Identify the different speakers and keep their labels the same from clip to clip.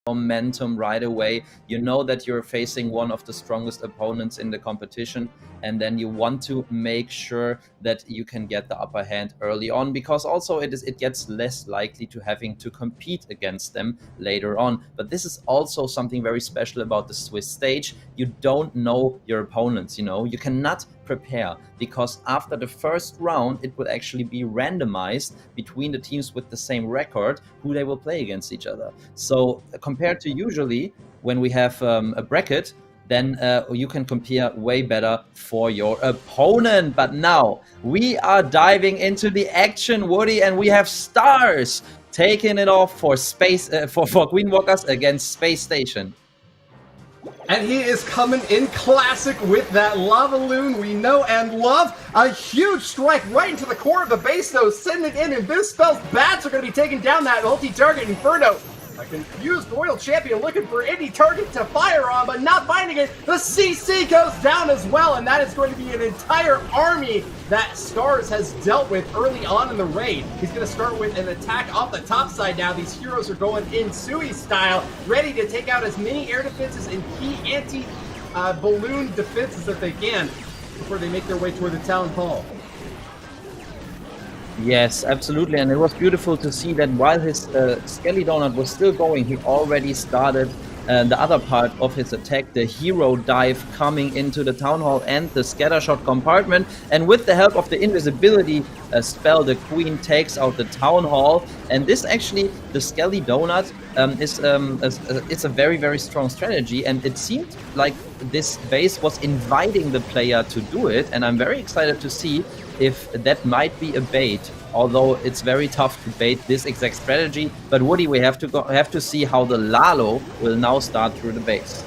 Speaker 1: momentum right away. You know that you're facing one of the strongest opponents in the competition, and then you want to make sure that you can get the upper hand early on, because also it gets less likely to having to compete against them later on. But this is also something very special about the Swiss stage. You don't know your opponents, you cannot prepare, because after the first round it will actually be randomized between the teams with the same record who they will play against each other. So compared to usually when we have a bracket, then you can compare way better for your opponent. But now we are diving into the action, Woody, and we have Stars taking it off for space for Queen Walkers against Space Station.
Speaker 2: And he is coming in classic with that Lava Loon we know and love. A huge strike right into the core of the base, though, sending in this spell's bats are going to be taking down that multi-target Inferno. A confused Royal Champion looking for any target to fire on, but not finding it. The CC goes down as well, and that is going to be an entire army that Stars has dealt with early on in the raid. He's going to start with an attack off the top side now. These heroes are going in Sui style, ready to take out as many air defenses and key anti-balloon defenses that they can before they make their way toward the Town Hall.
Speaker 1: Yes, absolutely, and it was beautiful to see that while his Skelly Donut was still going, he already started the other part of his attack, the hero dive, coming into the Town Hall and the Scattershot compartment. And with the help of the invisibility spell, the Queen takes out the Town Hall. And this actually, the Skelly Donut, it's a very, very strong strategy. And it seemed like this base was inviting the player to do it. And I'm very excited to see if that might be a bait, although it's very tough to bait this exact strategy. But Woody, we have to see how the Lalo will now start through the base.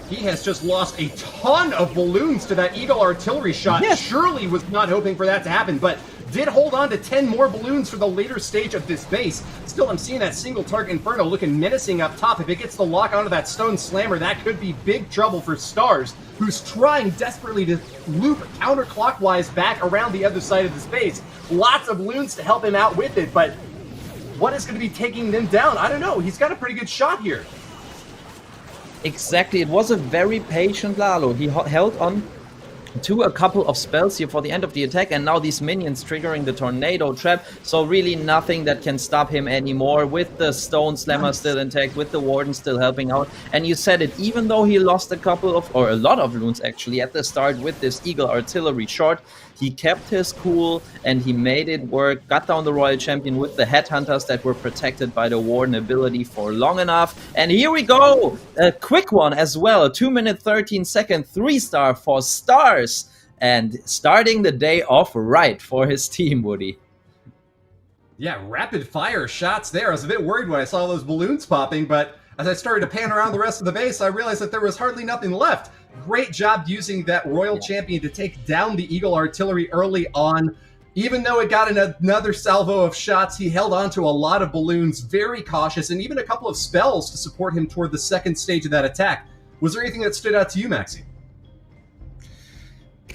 Speaker 2: He has just lost a ton of balloons to that Eagle artillery shot.
Speaker 1: Yes.
Speaker 2: Surely was not hoping for that to happen, but did hold on to 10 more balloons for the later stage of this base. Still, I'm seeing that single target Inferno looking menacing up top. If it gets to lock onto that Stone Slammer, that could be big trouble for Stars, who's trying desperately to loop counterclockwise back around the other side of the space. Lots of balloons to help him out with it, but what is going to be taking them down? I don't know. He's got a pretty good shot here.
Speaker 1: Exactly. It was a very patient Lalo. He held on to a couple of spells here for the end of the attack, and now these minions triggering the tornado trap, so really nothing that can stop him anymore, with the Stone Slammer still intact, with the Warden still helping out. And you said it, even though he lost a lot of loons actually at the start with this Eagle artillery short, he kept his cool and he made it work, got down the Royal Champion with the Headhunters that were protected by the Warden ability for long enough. And here we go, a quick one as well, 2 minute 13 second 3-star for Stars, and starting the day off right for his team, Woody.
Speaker 2: Yeah, rapid fire shots there. I was a bit worried when I saw those balloons popping, but as I started to pan around the rest of the base, I realized that there was hardly nothing left. Great job using that Royal Champion to take down the Eagle artillery early on. Even though it got another salvo of shots, he held on to a lot of balloons, very cautious, and even a couple of spells to support him toward the second stage of that attack. Was there anything that stood out to you, Maxi?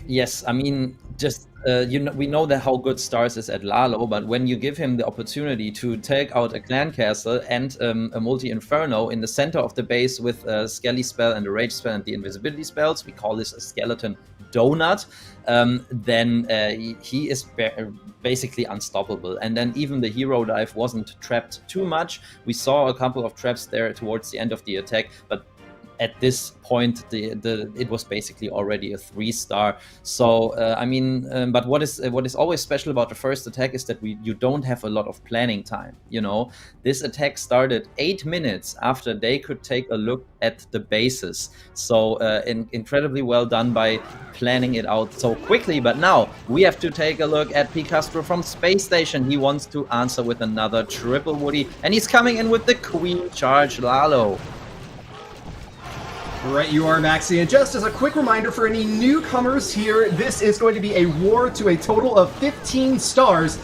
Speaker 1: Yes, I mean, just we know that how good Stars is at Lalo, but when you give him the opportunity to take out a Clan Castle and a multi-Inferno in the center of the base with a Skelly spell and a Rage spell and the invisibility spells, we call this a Skeleton Donut, then he is basically unstoppable. And then even the hero dive wasn't trapped too much. We saw a couple of traps there towards the end of the attack, but at this point, it was basically already a 3-star. So I mean, but what is always special about the first attack is that you don't have a lot of planning time. This attack started 8 minutes after they could take a look at the bases. So incredibly well done by planning it out so quickly. But now we have to take a look at Picastro from Space Station. He wants to answer with another triple Woody, and he's coming in with the Queen Charge Lalo.
Speaker 2: Right you are, Maxi, and just as a quick reminder for any newcomers here, this is going to be a war to a total of 15 stars.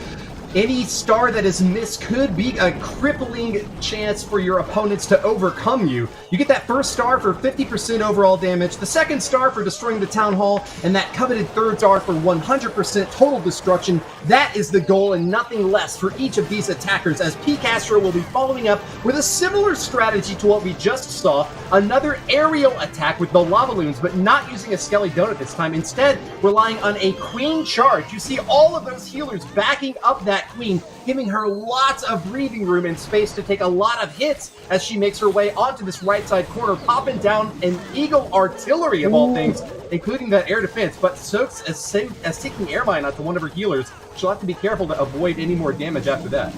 Speaker 2: Any star that is missed could be a crippling chance for your opponents to overcome you. You get that first star for 50% overall damage, the second star for destroying the Town Hall, and that coveted third star for 100% total destruction. That is the goal and nothing less for each of these attackers, as Picastro will be following up with a similar strategy to what we just saw, another aerial attack with the Lavaloons, but not using a Skelly Donut this time, instead relying on a Queen Charge. You see all of those healers backing up that Queen, giving her lots of breathing room and space to take a lot of hits as she makes her way onto this right side corner, popping down an Eagle Artillery of all things, including that air defense. But Soaks, as taking air mine onto one of her healers, she'll have to be careful to avoid any more damage after that.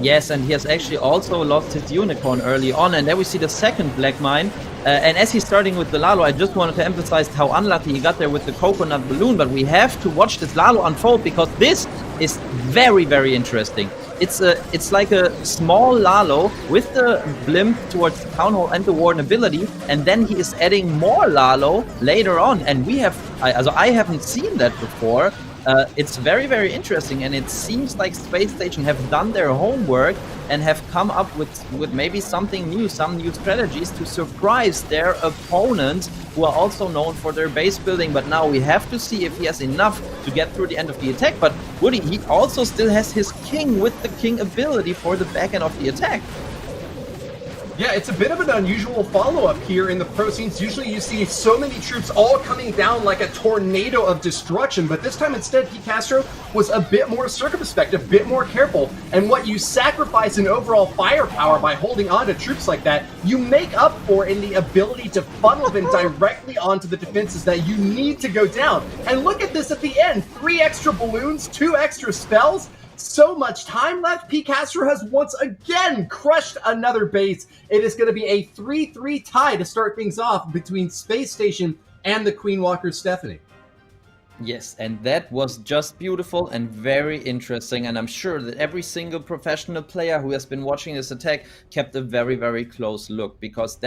Speaker 1: Yes, and he has actually also lost his Unicorn early on, and there we see the second Black Mine. And as he's starting with the Lalo, I just wanted to emphasize how unlucky he got there with the Coconut Balloon, but we have to watch this Lalo unfold, because this is very, very interesting. It's like a small Lalo with the blimp towards the Town Hall and the Warden ability, and then he is adding more Lalo later on, and I haven't seen that before. It's very, very interesting, and it seems like Space Station have done their homework and have come up with maybe something new, some new strategies to surprise their opponents, who are also known for their base building. But now we have to see if he has enough to get through the end of the attack. But Woody, he also still has his King with the King ability for the back end of the attack.
Speaker 2: Yeah, it's a bit of an unusual follow-up here in the pro scenes. Usually you see so many troops all coming down like a tornado of destruction, but this time instead, Picastro was a bit more circumspect, a bit more careful, and what you sacrifice in overall firepower by holding on to troops like that, you make up for in the ability to funnel them directly onto the defenses that you need to go down. And look at this at the end, 3 extra balloons, 2 extra spells. So much time left. Picastro has once again crushed another base. It is going to be a 3-3 tie to start things off between Space Station and the Queen Walker Stephanie.
Speaker 1: Yes, and that was just beautiful and very interesting, and I'm sure that every single professional player who has been watching this attack kept a very, very close look, because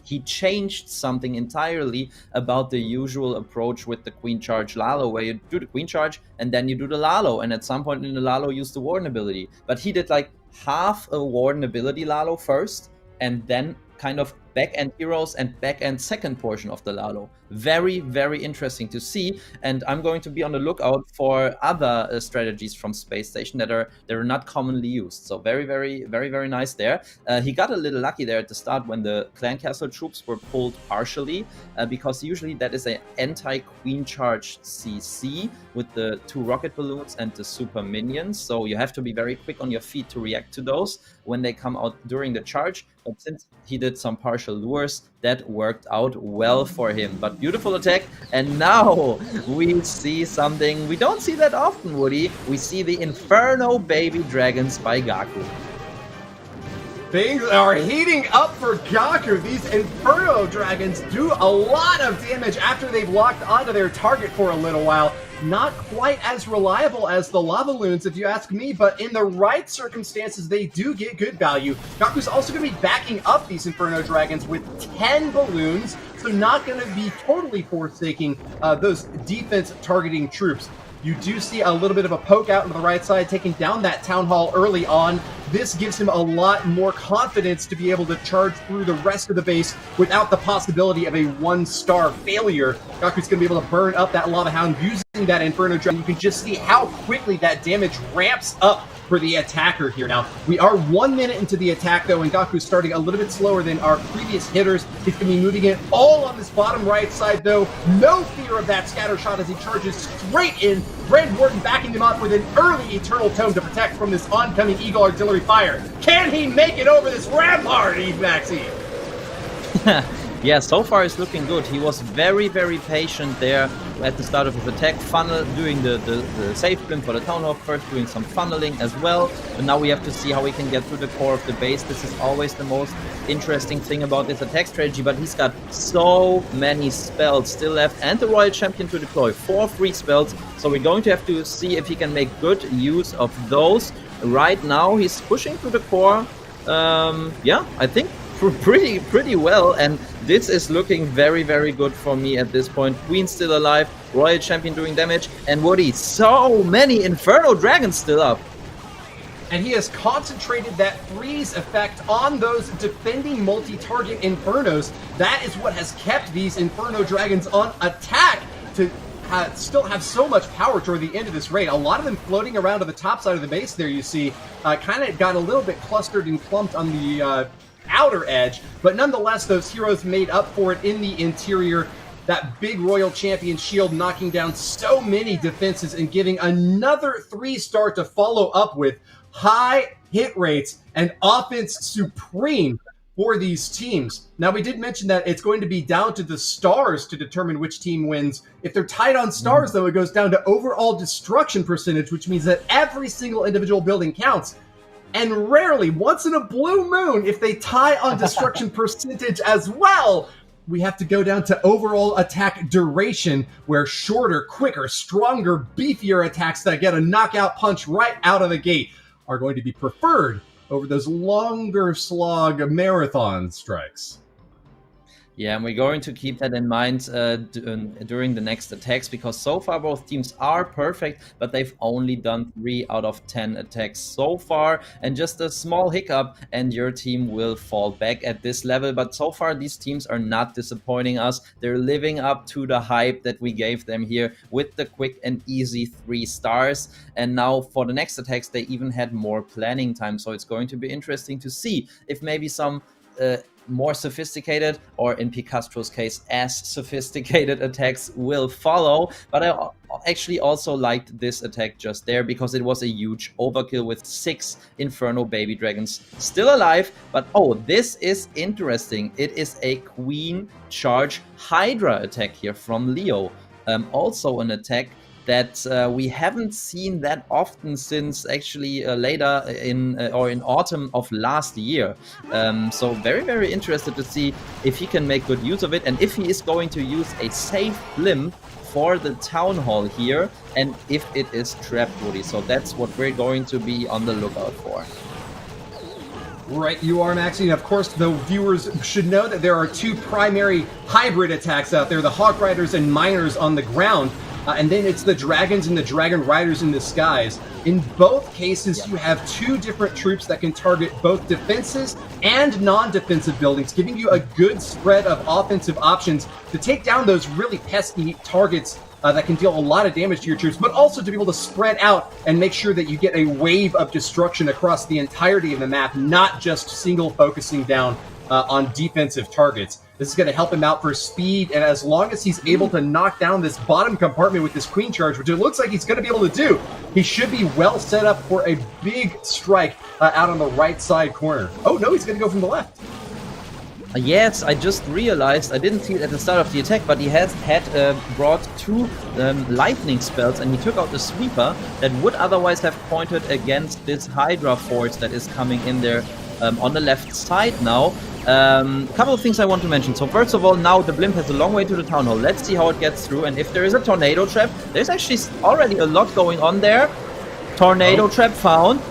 Speaker 1: he changed something entirely about the usual approach with the Queen Charge Lalo, where you do the Queen Charge and then you do the Lalo, and at some point in the Lalo use the Warden ability. But he did like half a Warden ability Lalo first, and then kind of back-end heroes and back-end second portion of the Lalo. Very, very interesting to see, and I'm going to be on the lookout for other strategies from Space Station that are not commonly used. So very, very, very, very nice there. He got a little lucky there at the start when the Clan Castle troops were pulled partially, because usually that is an anti-Queen Charge CC with the 2 rocket balloons and the super minions. So you have to be very quick on your feet to react to those when they come out during the charge. But since he did some partial lures, that worked out well for him. But beautiful attack, and now we see something we don't see that often, Woody. We see the Inferno Baby Dragons by Gaku.
Speaker 2: Things are heating up for Gaku. These Inferno Dragons do a lot of damage after they've locked onto their target for a little while. Not quite as reliable as the Lavaloons, if you ask me, but in the right circumstances, they do get good value. Gaku's also going to be backing up these Inferno Dragons with 10 balloons, so not going to be totally forsaking those defense-targeting troops. You do see a little bit of a poke out on the right side, taking down that Town Hall early on. This gives him a lot more confidence to be able to charge through the rest of the base without the possibility of a 1-star failure. Gaku's going to be able to burn up that Lava Hound using that Inferno Dragon. You can just see how quickly that damage ramps up for the attacker here. Now, we are 1 minute into the attack, though, and Gaku's starting a little bit slower than our previous hitters. He's going to be moving it all on this bottom right side, though. No fear of that scatter shot as he charges straight in. Grand Warden backing him up with an early Eternal Tome to protect from this oncoming Eagle Artillery fire. Can he make it over this rampart, Eve Maxine?
Speaker 1: Yeah, so far it's looking good. He was very, very patient there at the start of his attack, doing the safe blimp for the Town Hall first, doing some funneling as well. And now we have to see how we can get through the core of the base. This is always the most interesting thing about this attack strategy, but he's got so many spells still left and the Royal Champion to deploy. 4 free spells, so we're going to have to see if he can make good use of those. Right now he's pushing through the core. Yeah, I think pretty well, and this is looking very, very good for me at this point. Queen still alive, Royal Champion doing damage, and Woody, so many Inferno Dragons still up.
Speaker 2: And he has concentrated that freeze effect on those defending multi-target Infernos. That is what has kept these Inferno Dragons on attack to still have so much power toward the end of this raid. A lot of them floating around to the top side of the base there, you see, kind of got a little bit clustered and clumped on the outer edge, but nonetheless, those heroes made up for it in the interior. That big Royal Champion shield knocking down so many defenses and giving another 3-star to follow up with. High hit rates and offense supreme for these teams. Now, we did mention that it's going to be down to the stars to determine which team wins. If they're tied on stars, though, it goes down to overall destruction percentage, which means that every single individual building counts. And rarely, once in a blue moon, if they tie on destruction percentage as well, we have to go down to overall attack duration, where shorter, quicker, stronger, beefier attacks that get a knockout punch right out of the gate are going to be preferred over those longer slog marathon strikes.
Speaker 1: Yeah, and we're going to keep that in mind during the next attacks, because so far both teams are perfect, but they've only done 3 out of 10 attacks so far, and just a small hiccup and your team will fall back at this level. But so far these teams are not disappointing us. They're living up to the hype that we gave them here with the quick and easy 3 stars. And now for the next attacks, they even had more planning time, so it's going to be interesting to see if maybe some more sophisticated, or in Picastro's case, as sophisticated attacks will follow. But I actually also liked this attack just there, because it was a huge overkill with 6 Inferno baby dragons still alive. But oh, this is interesting. It is a Queen Charge Hydra attack here from Leo. Also an attack that we haven't seen that often since actually later in autumn of last year. So very, very interested to see if he can make good use of it, and if he is going to use a safe blimp for the Town Hall here, and if it is trapped, Woody. So that's what we're going to be on the lookout for.
Speaker 2: Right, you are, Maxine. Of course, the viewers should know that there are 2 primary hybrid attacks out there, the Hawk Riders and Miners on the ground. And then it's the Dragons and the Dragon Riders in the skies. In both cases, you have 2 different troops that can target both defenses and non-defensive buildings, giving you a good spread of offensive options to take down those really pesky targets that can deal a lot of damage to your troops, but also to be able to spread out and make sure that you get a wave of destruction across the entirety of the map, not just single focusing down on defensive targets. This is going to help him out for speed, and as long as he's able to knock down this bottom compartment with this Queen Charge, which it looks like he's going to be able to do, he should be well set up for a big strike out on the right side corner. Oh no, he's going to go from the left.
Speaker 1: Yes, I just realized, I didn't see it at the start of the attack, but he had brought 2 lightning spells, and he took out the sweeper that would otherwise have pointed against this Hydra force that is coming in there on the left side now. Couple of things I want to mention. So first of all, now the blimp has a long way to the Town Hall. Let's see how it gets through, and if there is a tornado trap, there's actually already a lot going on there. Tornado trap found.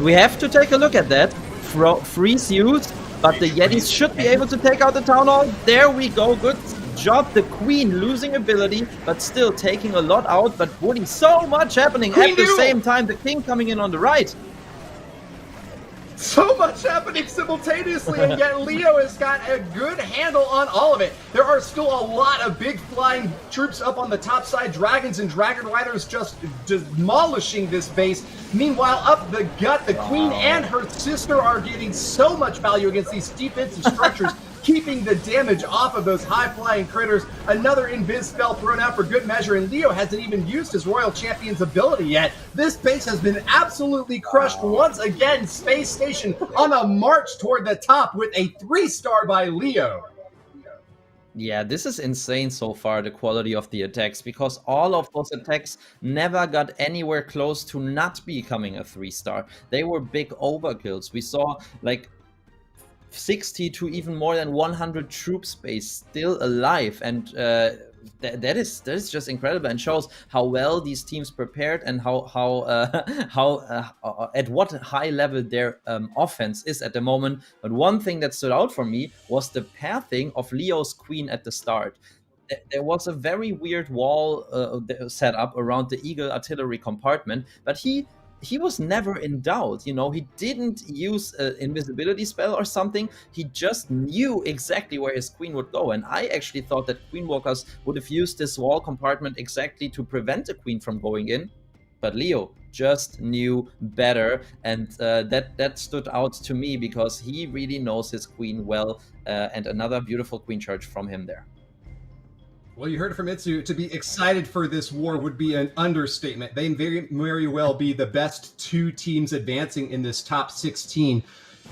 Speaker 1: We have to take a look at that. Freeze used, but the Yetis should be able to take out the Town Hall. There we go, good job. The Queen losing ability, but still taking a lot out. But Woody, so much happening at the same time. The King coming in on the right.
Speaker 2: So much happening simultaneously, and yet Leo has got a good handle on all of it. There are still a lot of big flying troops up on the top side, Dragons and Dragon Riders just demolishing this base. Meanwhile, up the gut, the Queen and her sister are getting so much value against these defensive structures, keeping the damage off of those high-flying critters. Another invis spell thrown out for good measure, and Leo hasn't even used his Royal Champion's ability yet. This base has been absolutely crushed once again. Space Station on a march toward the top with a 3-star by Leo.
Speaker 1: Yeah, this is insane so far, the quality of the attacks, because all of those attacks never got anywhere close to not becoming a 3-star. They were big overkills. We saw like 60 to even more than 100 troop space still alive, and that is just incredible, and shows how well these teams prepared and how at what high level their offense is at the moment. But one thing that stood out for me was the pathing of Leo's queen at the start. There was a very weird wall set up around the Eagle artillery compartment, but he was never in doubt. You know, he didn't use an invisibility spell or something. He just knew exactly where his queen would go. And I actually thought that Queen Walkers would have used this wall compartment exactly to prevent the queen from going in. But Leo just knew better, and that stood out to me because he really knows his queen well. And another beautiful queen charge from him there.
Speaker 2: Well, you heard it from Itsu. To be excited for this war would be an understatement. They may very well be the best two teams advancing in this top 16,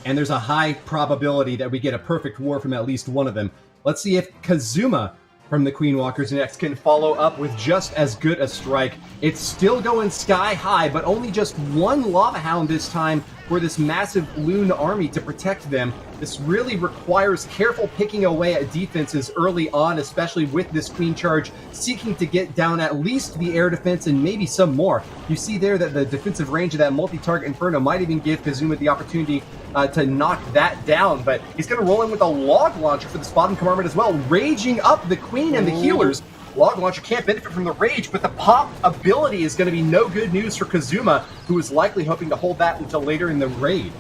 Speaker 2: and there's a high probability that we get a perfect war from at least one of them. Let's see if Kazuma from the Queen Walkers next can follow up with just as good a strike. It's still going sky high, but only just one Lava Hound this time for this massive Loon army to protect them. This really requires careful picking away at defenses early on, especially with this Queen Charge seeking to get down at least the air defense and maybe some more. You see there that the defensive range of that multi-target Inferno might even give Kazuma the opportunity to knock that down, but he's going to roll in with a Log Launcher for this bottom compartment as well, raging up the Queen and the healers. Log Launcher can't benefit from the rage, but the pop ability is going to be no good news for Kazuma, who is likely hoping to hold that until later in the raid.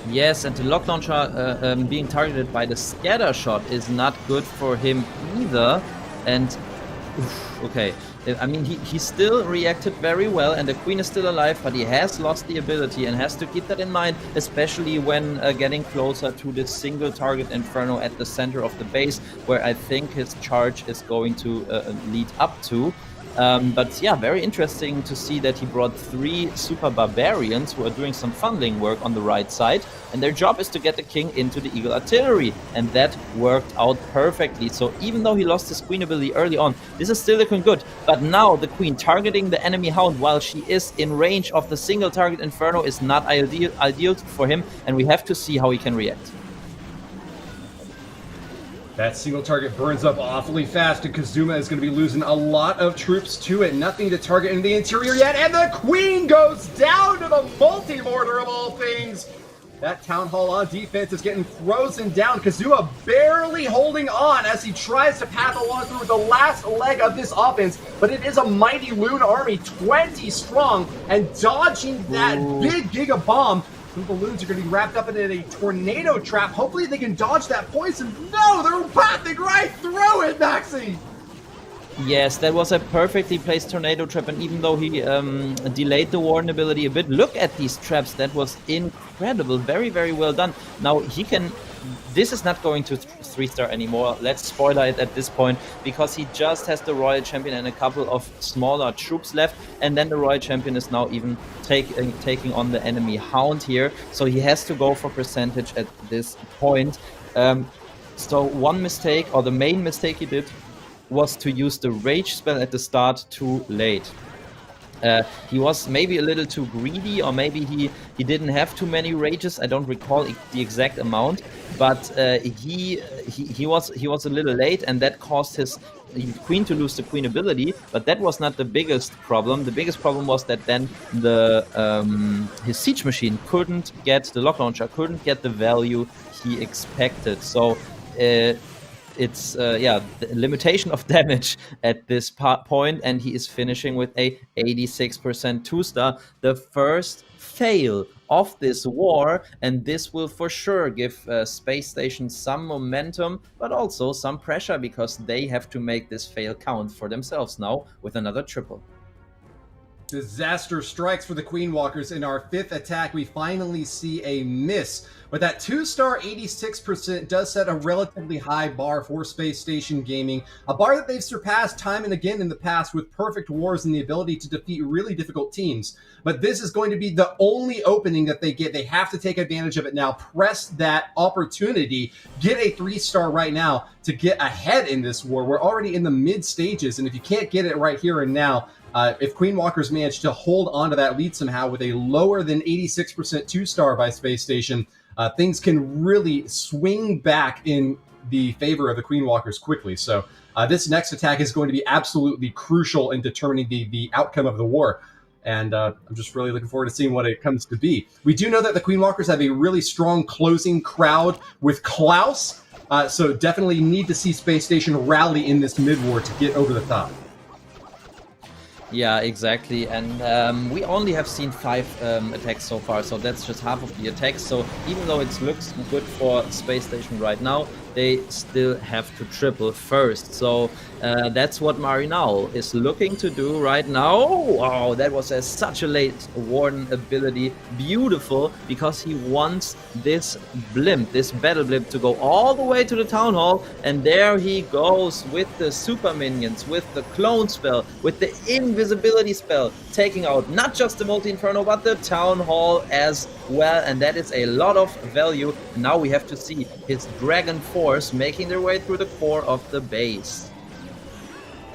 Speaker 1: Yes, and the Log Launcher being targeted by the Scatter Shot is not good for him either. And okay, I mean, he still reacted very well, and the queen is still alive, but he has lost the ability and has to keep that in mind, especially when getting closer to this single target Inferno at the center of the base, where I think his charge is going to lead up to. But yeah, very interesting to see that he brought 3 Super Barbarians who are doing some funneling work on the right side, and their job is to get the king into the Eagle Artillery, and that worked out perfectly. So even though he lost his queen ability early on, this is still looking good. But now the queen targeting the enemy hound while she is in range of the single target Inferno is not ideal for him, and we have to see how he can react.
Speaker 2: That single target burns up awfully fast, and Kazuma is going to be losing a lot of troops to it. Nothing to target in the interior yet, and the queen goes down to the multi-mortar of all things. That Town Hall on defense is getting frozen down. Kazuma barely holding on as he tries to path along through the last leg of this offense, but it is a mighty Loon army, 20 strong, and dodging that big Giga Bomb. Some balloons are going to be wrapped up in a tornado trap. Hopefully they can dodge that poison. No, they're pathing right through it, Maxi!
Speaker 1: Yes, that was a perfectly placed tornado trap, and even though he delayed the warden ability a bit, look at these traps. That was incredible. Very, very well done. Now he can... This is not going to 3-star anymore. Let's spoiler it at this point, because he just has the Royal Champion and a couple of smaller troops left, and then the Royal Champion is now even taking on the enemy Hound here. So he has to go for percentage at this point. So one mistake, or the main mistake he did, was to use the Rage spell at the start too late. He was maybe a little too greedy, or maybe he didn't have too many rages. I don't recall the exact amount, but he was a little late, and that caused his queen to lose the queen ability. But that was not the biggest problem. The biggest problem was that then his siege machine couldn't get the Log Launcher, couldn't get the value he expected. So it's the limitation of damage at this point, and he is finishing with a 86% 2-star, the first fail of this war, and this will for sure give Space Station some momentum, but also some pressure, because they have to make this fail count for themselves now with another triple.
Speaker 2: Disaster strikes for the Queen Walkers. In our 5th attack, we finally see a miss. But that 2-star 86% does set a relatively high bar for Space Station Gaming, a bar that they've surpassed time and again in the past with perfect wars and the ability to defeat really difficult teams. But this is going to be the only opening that they get. They have to take advantage of it now, press that opportunity, get a 3-star right now to get ahead in this war. We're already in the mid stages, and if you can't get it right here and now, if Queen Walkers manage to hold on to that lead somehow with a lower than 86% 2-star by Space Station, things can really swing back in the favor of the Queen Walkers quickly. So This next attack is going to be absolutely crucial in determining the outcome of the war. And I'm just really looking forward to seeing what it comes to be. We do know that the Queen Walkers have a really strong closing crowd with Klaus, so definitely need to see Space Station rally in this mid-war to get over the top.
Speaker 1: Yeah, exactly. And we only have seen 5 attacks so far, so that's just half of the attacks. So even though it looks good for Space Station right now, they still have to triple first. So that's what Marinal is looking to do right now. Oh, wow, that was such a late Warden ability. Beautiful, because he wants this blimp, this battle blimp, to go all the way to the Town Hall. And there he goes with the super minions, with the clone spell, with the invisibility spell, taking out not just the Multi-Inferno, but the Town Hall as well. And that is a lot of value. Now we have to see his Dragon Force making their way through the core of the base.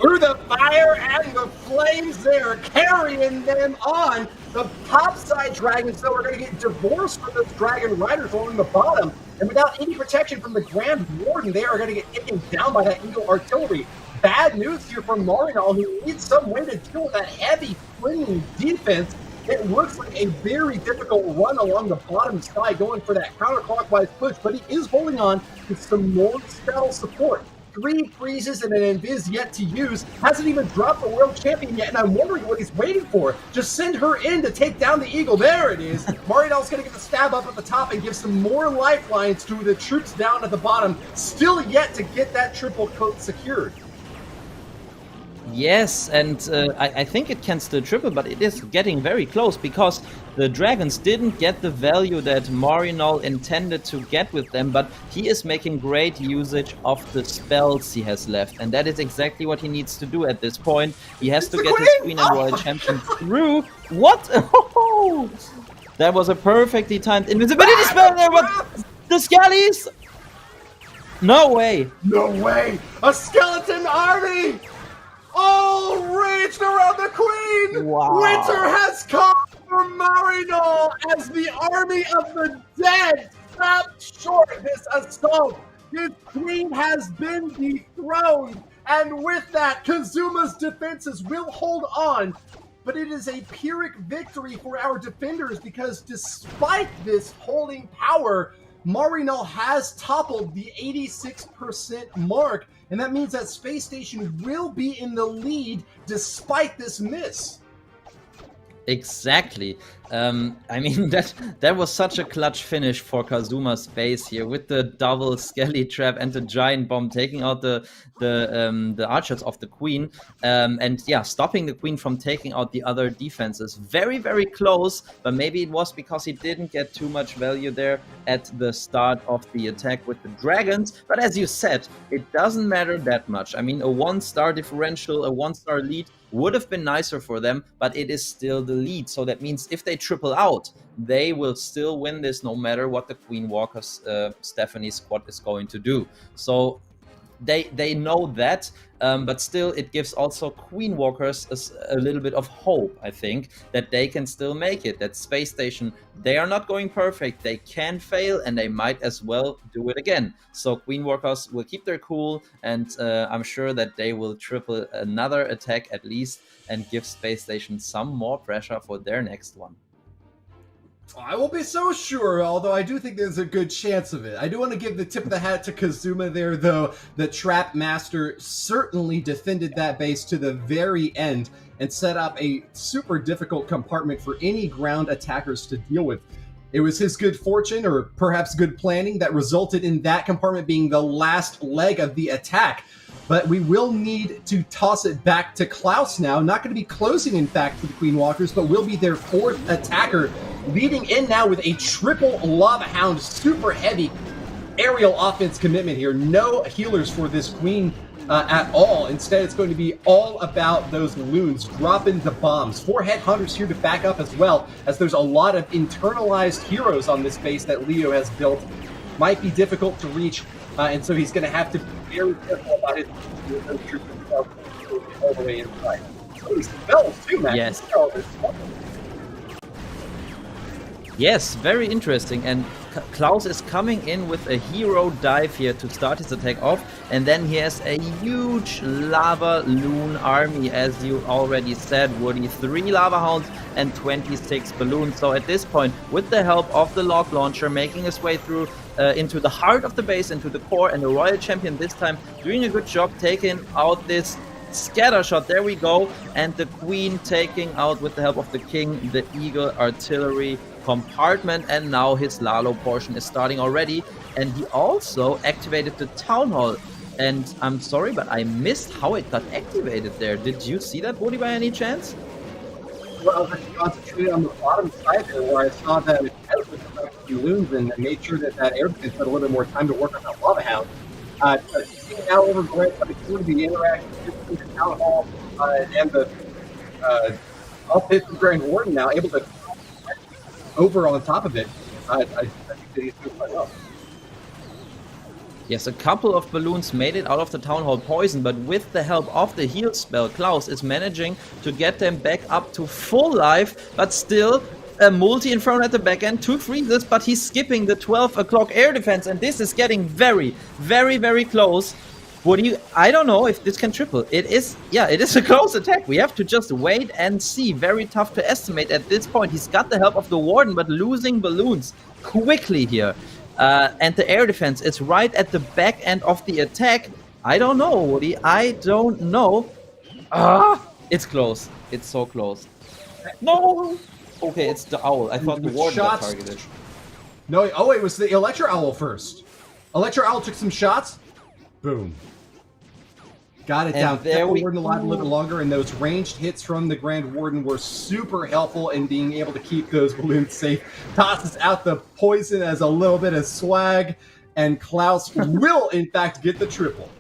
Speaker 2: Through the fire and the flames, they are carrying them on. The topside dragons, though, are going to get divorced from those dragon riders along the bottom. And without any protection from the Grand Warden, they are going to get taken down by that Eagle artillery. Bad news here from Marinal, who needs some way to deal with that heavy swinging defense. It looks like a very difficult run along the bottom side, going for that counterclockwise push, but he is holding on to some more spell support. 3 freezes and an invis yet to use. Hasn't even dropped the world champion yet, and I'm wondering what he's waiting for. Just send her in to take down the Eagle. There it is. Marinal's going to get the stab up at the top and give some more lifelines to the troops down at the bottom. Still yet to get that triple coat secured.
Speaker 1: Yes, and I think it can still triple, but it is getting very close, because the dragons didn't get the value that Marinal intended to get with them, but he is making great usage of the spells he has left, and that is exactly what he needs to do at this point. He has to get his Queen and Royal Champion through. What? Oh, that was a perfectly timed invisibility spell there, but the Skellies? No way.
Speaker 2: No way. A skeleton army! All raged around the Queen!
Speaker 1: Wow.
Speaker 2: Winter has come for Marinal as the army of the dead stopped short this assault. His Queen has been dethroned, and with that, Kazuma's defenses will hold on. But it is a Pyrrhic victory for our defenders, because despite this holding power, Marinal has toppled the 86% mark, and that means that Space Station will be in the lead despite this miss.
Speaker 1: Exactly. I mean, that was such a clutch finish for Kazuma's base here, with the double Skelly trap and the giant bomb, taking out the archers of the Queen, and yeah, stopping the Queen from taking out the other defenses. Very, very close, but maybe it was because he didn't get too much value there at the start of the attack with the dragons. But as you said, it doesn't matter that much. I mean, a 1-star differential, a 1-star lead would have been nicer for them, but it is still the lead. So that means if they triple out, they will still win this, no matter what the Queen Walker's Stephanie squad is going to do. So they know that, but still it gives also Queen Walkers a little bit of hope, I think, that they can still make it. That Space Station, they are not going perfect, they can fail, and they might as well do it again. So Queen Walkers will keep their cool, and I'm sure that they will triple another attack at least, and give Space Station some more pressure for their next one.
Speaker 2: I won't be so sure, although I do think there's a good chance of it. I do want to give the tip of the hat to Kazuma there, though. The Trap Master certainly defended that base to the very end and set up a super difficult compartment for any ground attackers to deal with. It was his good fortune, or perhaps good planning, that resulted in that compartment being the last leg of the attack. But we will need to toss it back to Klaus now. Not going to be closing, in fact, for the Queen Walkers, but will be their 4th attacker. Leading in now with a triple Lava Hound, super heavy aerial offense commitment here. No healers for this Queen at all. Instead, it's going to be all about those loons dropping the bombs. 4 headhunters here to back up as well, as there's a lot of internalized heroes on this base that Leo has built. Might be difficult to reach, and so he's going to have to be very careful about his troops all the way inside. So these spells too, man.
Speaker 1: Yes. Yes, very interesting. And Klaus is coming in with a hero dive here to start his attack off. And then he has a huge lava loon army, as you already said, Woody. 3 lava hounds and 26 balloons. So at this point, with the help of the log launcher, making his way through into the heart of the base, into the core, and the Royal Champion this time doing a good job taking out this scatter shot. There we go. And the Queen taking out, with the help of the King, the Eagle artillery compartment. And now his Lalo portion is starting already. And he also activated the Town Hall. And I'm sorry, but I missed how it got activated there. Did you see that, Woody, by any chance?
Speaker 2: Well, I was concentrated on the bottom side there, where I saw that it was a few loons and made sure that that air defense had a little bit more time to work on that lava hound. Seeing now over the right side of the interaction between the Town Hall and the outfit from Grand Warden now able to over on top of it. I think that he's doing quite well.
Speaker 1: Yes, a couple of balloons made it out of the Town Hall poison, but with the help of the heal spell, Klaus is managing to get them back up to full life, but still a multi-inferno at the back end, 2 freezes, but he's skipping the 12 o'clock air defense, and this is getting very, very, very close. Woody, I don't know if this can triple. It is a close attack. We have to just wait and see. Very tough to estimate at this point. He's got the help of the Warden, but losing balloons quickly here. And the air defense is right at the back end of the attack. I don't know, Woody. I don't know. It's close. It's so close. No! Okay, it's the owl. I thought the Warden got targeted.
Speaker 2: No, it was the Electro Owl first. Electro Owl took some shots. Boom. Got it down.
Speaker 1: There
Speaker 2: Kept the Warden alive a little bit longer, and those ranged hits from the Grand Warden were super helpful in being able to keep those balloons safe. Tosses out the poison as a little bit of swag, and Klaus will, in fact, get the triple.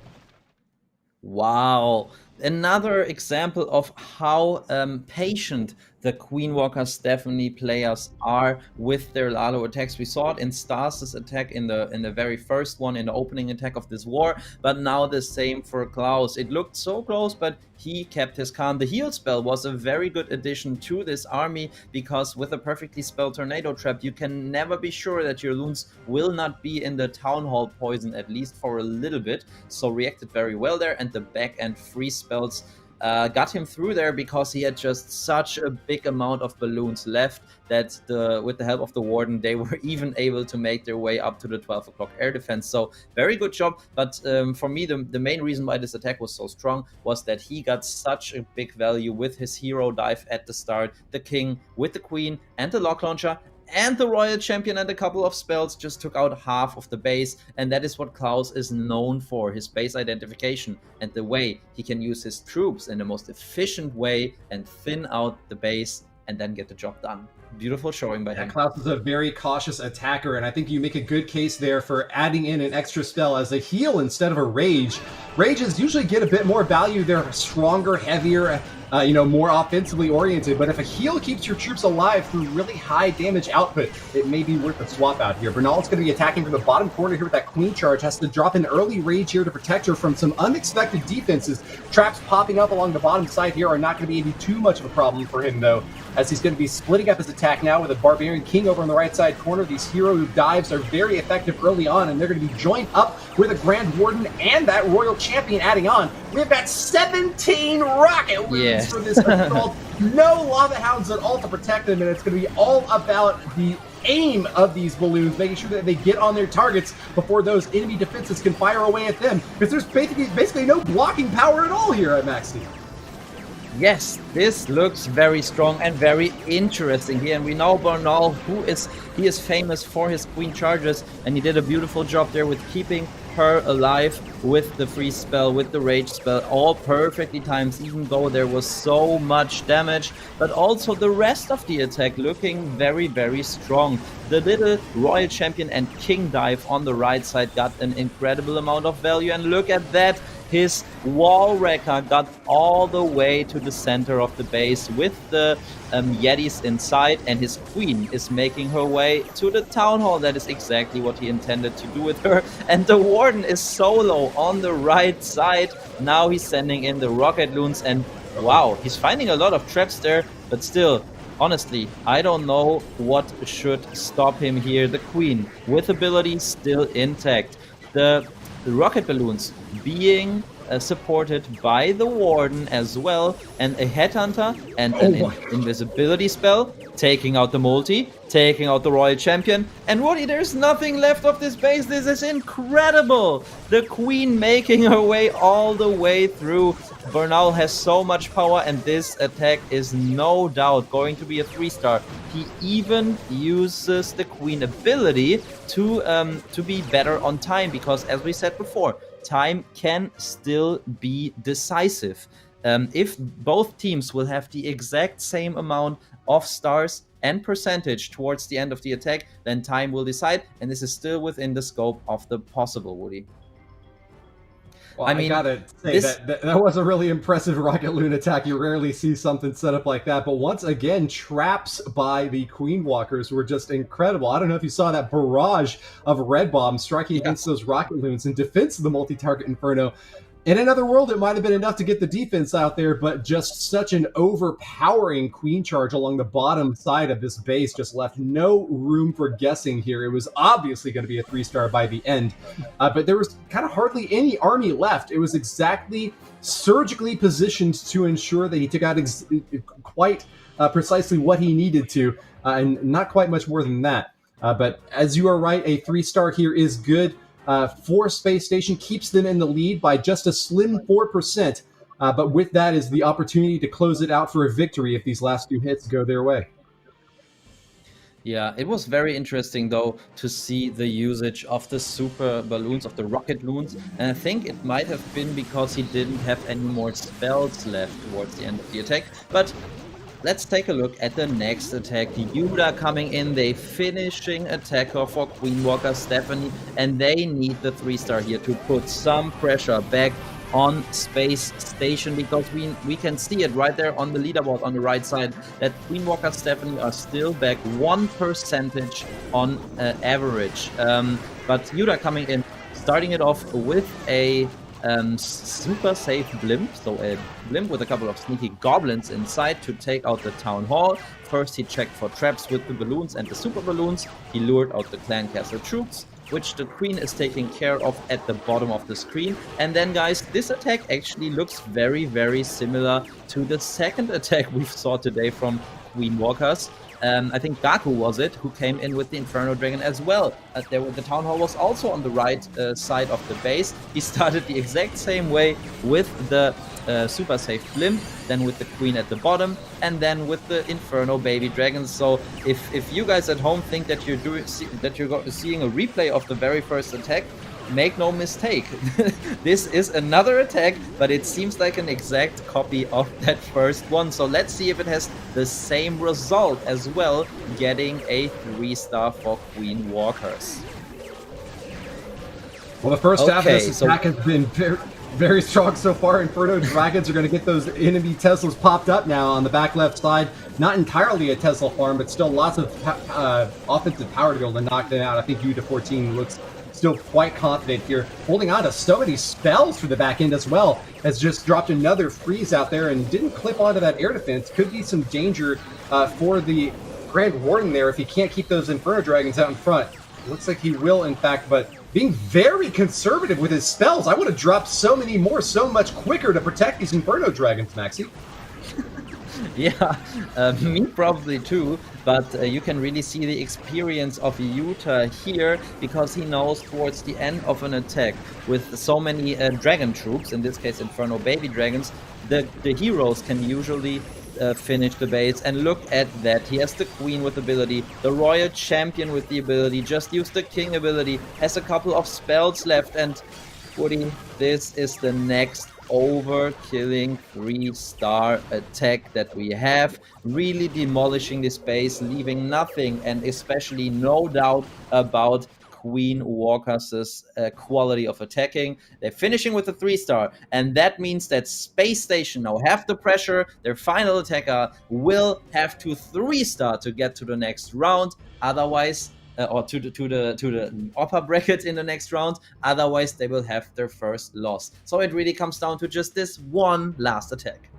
Speaker 1: Wow. Another example of how patient the Queen Walker Stephanie players are with their Lalo attacks. We saw it in Stas' attack in the very first one, in the opening attack of this war, but now the same for Klaus. It looked so close, but he kept his calm. The heal spell was a very good addition to this army, because with a perfectly spelled tornado trap, you can never be sure that your loons will not be in the Town Hall poison, at least for a little bit. So reacted very well there, and the back end freeze spells got him through there, because he had just such a big amount of balloons left that with the help of the Warden, they were even able to make their way up to the 12 o'clock air defense. So very good job. But for me, the main reason why this attack was so strong was that he got such a big value with his hero dive at the start, the King with the Queen and the log launcher. And the Royal Champion and a couple of spells just took out half of the base, and that is what Klaus is known for, his base identification and the way he can use his troops in the most efficient way and thin out the base and then get the job done. Beautiful showing by him.
Speaker 2: Klaus is a very cautious attacker, and I think you make a good case there for adding in an extra spell as a heal instead of a rage. Rages usually get a bit more value. They're stronger, heavier, more offensively oriented, but if a heal keeps your troops alive through really high damage output, it may be worth a swap out here. Bernal's going to be attacking from the bottom corner here with that Queen charge, has to drop an early rage here to protect her from some unexpected defenses. Traps popping up along the bottom side here are not going to be any too much of a problem for him, though, as he's going to be splitting up his attack now with a Barbarian King over on the right side corner. These hero dives are very effective early on, and they're going to be joined up with a Grand Warden and that Royal Champion adding on. We've got 17 rocket loons for this assault. No lava hounds at all to protect them, and it's going to be all about the aim of these balloons, making sure that they get on their targets before those enemy defenses can fire away at them, because there's basically no blocking power at all here at Max Steel.
Speaker 1: Yes, this looks very strong and very interesting here, and we know Bernal, he is famous for his Queen charges, and he did a beautiful job there with keeping her alive with the freeze spell, with the rage spell, all perfectly timed, even though there was so much damage, but also the rest of the attack looking very, very strong. The little Royal Champion and King dive on the right side got an incredible amount of value, and look at that. His wall wrecker got all the way to the center of the base with the Yetis inside, and his Queen is making her way to the Town Hall. That is exactly what he intended to do with her. And the Warden is solo on the right side. Now he's sending in the rocket loons, and wow, he's finding a lot of traps there, but still, honestly, I don't know what should stop him here. The Queen, with ability still intact. The rocket balloons being supported by the Warden as well, and a Headhunter and an invisibility spell, taking out the multi, taking out the Royal Champion, and Woody, there's nothing left of this base. This is incredible! The Queen making her way all the way through. Bernal has so much power, and this attack is no doubt going to be a 3-star. He even uses the Queen ability to be better on time, because as we said before, time can still be decisive. If both teams will have the exact same amount of stars and percentage towards the end of the attack, then time will decide, and this is still within the scope of the possible, Woody.
Speaker 2: Well, I gotta say that was a really impressive Rocket Loon attack. You rarely see something set up like that. But once again, traps by the Queen Walkers were just incredible. I don't know if you saw that barrage of red bombs striking against those Rocket Loons in defense of the multi-target Inferno. In another world, it might have been enough to get the defense out there, but just such an overpowering Queen charge along the bottom side of this base just left no room for guessing here. It was obviously going to be a 3-star by the end, but there was kind of hardly any army left. It was exactly surgically positioned to ensure that he took out quite precisely what he needed to, and not quite much more than that. But as you are right, a 3-star here is good. For Space Station, keeps them in the lead by just a slim 4%. But with that is the opportunity to close it out for a victory if these last 2 hits go their way.
Speaker 1: Yeah, it was very interesting, though, to see the usage of the super balloons, of the rocket loons. And I think it might have been because he didn't have any more spells left towards the end of the attack. But let's take a look at the next attack. Yuda coming in, they finishing attacker for Queen Walker Stephanie, and they need the 3-star here to put some pressure back on Space Station, because we can see it right there on the leaderboard on the right side that Queen Walker Stephanie are still back 1% on average. But Yuda coming in, starting it off with a super safe blimp, so a blimp with a couple of sneaky goblins inside to take out the town hall. First he checked for traps with the balloons and the super balloons. He lured out the clan castle troops, which the Queen is taking care of at the bottom of the screen. And then, guys, this attack actually looks very, very similar to the second attack we saw today from Queen Walkers. I think Gaku was it, who came in with the Inferno Dragon as well. The Town Hall was also on the right side of the base. He started the exact same way with the super safe blimp, then with the Queen at the bottom, and then with the Inferno Baby Dragons. So if you guys at home think that you're seeing a replay of the very first attack, make no mistake. This is another attack, but it seems like an exact copy of that first one. So let's see if it has the same result as well, getting a 3-star for Queen Walkers.
Speaker 2: Well, the first half of this attack has been very strong so far. Inferno Dragons are going to get those enemy Teslas popped up now on the back left side. Not entirely a Tesla farm, but still lots of offensive power to be able to knock them out. I think Yuda 14 looks still quite confident here, holding on to so many spells for the back end as well. Has just dropped another freeze out there and didn't clip onto that air defense. Could be some danger for the Grand Warden there if he can't keep those Inferno Dragons out in front. Looks like he will, in fact, but being very conservative with his spells. I would have dropped so many more so much quicker to protect these Inferno Dragons, Maxi.
Speaker 1: Yeah, me probably too, but you can really see the experience of Yuta here, because he knows towards the end of an attack with so many dragon troops, in this case Inferno Baby Dragons, the heroes can usually finish the base. And look at that, he has the Queen with ability, the Royal Champion with the ability, just used the King ability, has a couple of spells left, and Woody, this is the next overkilling 3-star attack that we have, really demolishing this base, leaving nothing, and especially no doubt about Queen Walkers' quality of attacking. They're finishing with a 3-star, and that means that Space Station now have the pressure. Their final attacker will have to 3-star to get to the next round, otherwise or to the upper bracket in the next round. Otherwise, they will have their first loss. So it really comes down to just this one last attack.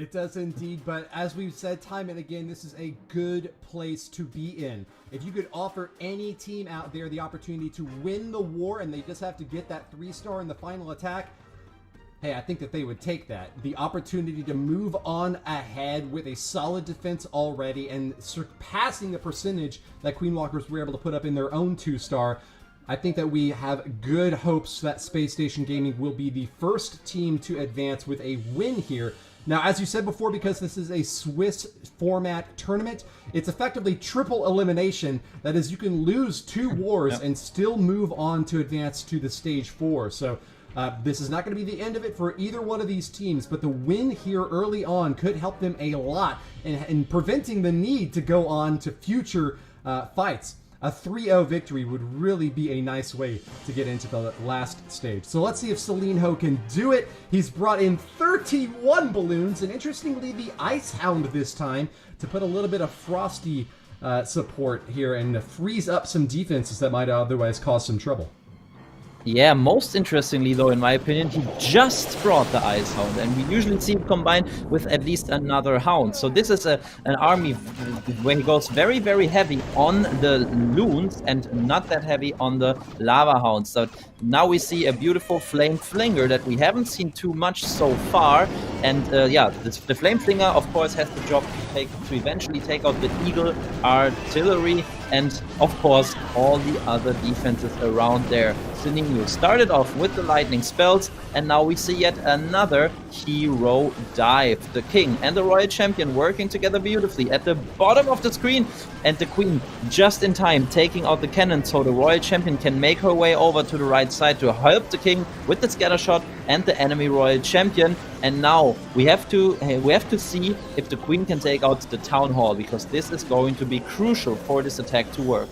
Speaker 2: It does indeed, but as we've said time and again, this is a good place to be in. If you could offer any team out there the opportunity to win the war and they just have to get that 3-star in the final attack, hey, I think that they would take that. The opportunity to move on ahead with a solid defense already and surpassing the percentage that Queen Walkers were able to put up in their own 2-star. I think that we have good hopes that Space Station Gaming will be the first team to advance with a win here. Now, as you said before, because this is a Swiss format tournament, it's effectively triple elimination. That is, you can lose 2 wars and still move on to advance to the stage 4. So this is not going to be the end of it for either one of these teams, but the win here early on could help them a lot in preventing the need to go on to future fights. A 3-0 victory would really be a nice way to get into the last stage. So let's see if Selenho can do it. He's brought in 31 balloons, and interestingly, the Ice Hound this time to put a little bit of frosty support here and freeze up some defenses that might otherwise cause some trouble.
Speaker 1: Yeah, most interestingly though, in my opinion, he just brought the Ice Hound, and we usually see him combined with at least another Hound. So this is an army where he goes very, very heavy on the Loons and not that heavy on the Lava Hounds. So now we see a beautiful Flame Flinger that we haven't seen too much so far. And yeah, the Flame Flinger, of course, has the job to eventually take out the Eagle Artillery and, of course, all the other defenses around there. Selenho started off with the lightning spells, and now we see yet another hero dive. The king and the royal champion working together beautifully at the bottom of the screen, and the queen just in time taking out the cannon so the royal champion can make her way over to the right side to help the king with the scatter shot and the enemy royal champion. And now we have to see if the queen can take out the town hall, because this is going to be crucial for this attack to work.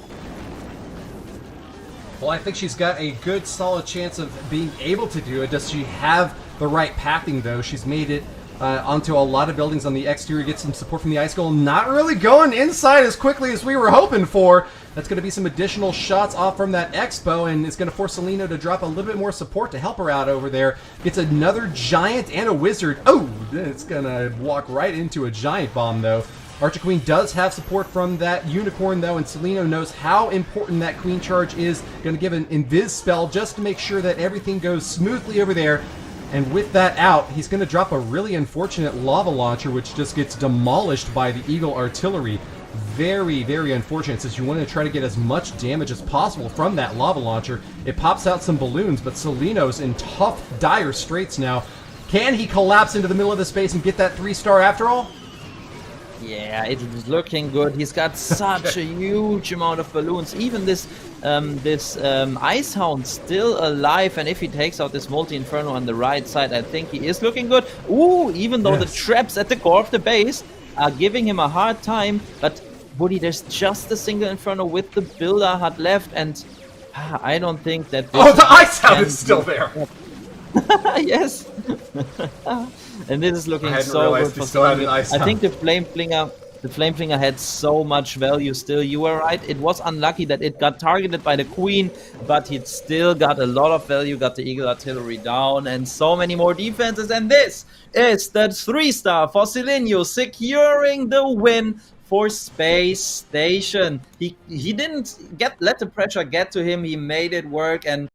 Speaker 2: Well, I think she's got a good, solid chance of being able to do it. Does she have the right pathing, though? She's made it onto a lot of buildings on the exterior, get some support from the Ice Golem. Not really going inside as quickly as we were hoping for. That's going to be some additional shots off from that Expo, and it's going to force Selenho to drop a little bit more support to help her out over there. Gets another Giant and a Wizard. Oh, it's going to walk right into a Giant Bomb, though. Archer Queen does have support from that Unicorn, though, and Selenho knows how important that Queen Charge is. Going to give an Invis spell just to make sure that everything goes smoothly over there. And with that out, he's going to drop a really unfortunate Lava Launcher, which just gets demolished by the Eagle Artillery. Very, very unfortunate, since you want to try to get as much damage as possible from that Lava Launcher. It pops out some balloons, but Selenho's in tough, dire straits now. Can he collapse into the middle of the space and get that 3-star after all?
Speaker 1: Yeah, it is looking good. He's got such a huge amount of balloons. Even this Ice Hound still alive, and if he takes out this Multi-Inferno on the right side, I think he is looking good. Ooh, even though the traps at the core of the base are giving him a hard time, but Woody, there's just a single Inferno with the Builder Hut left, and I don't think that...
Speaker 2: Oh, the Ice Hound is still there!
Speaker 1: Yes! And this is looking so good for Selenho. I think the Flame Flinger had so much value still. You were right, it was unlucky that it got targeted by the Queen, but it still got a lot of value, got the Eagle Artillery down, and so many more defenses. And this is the 3-star for Selenho, securing the win for Space Station. He didn't let the pressure get to him, he made it work, and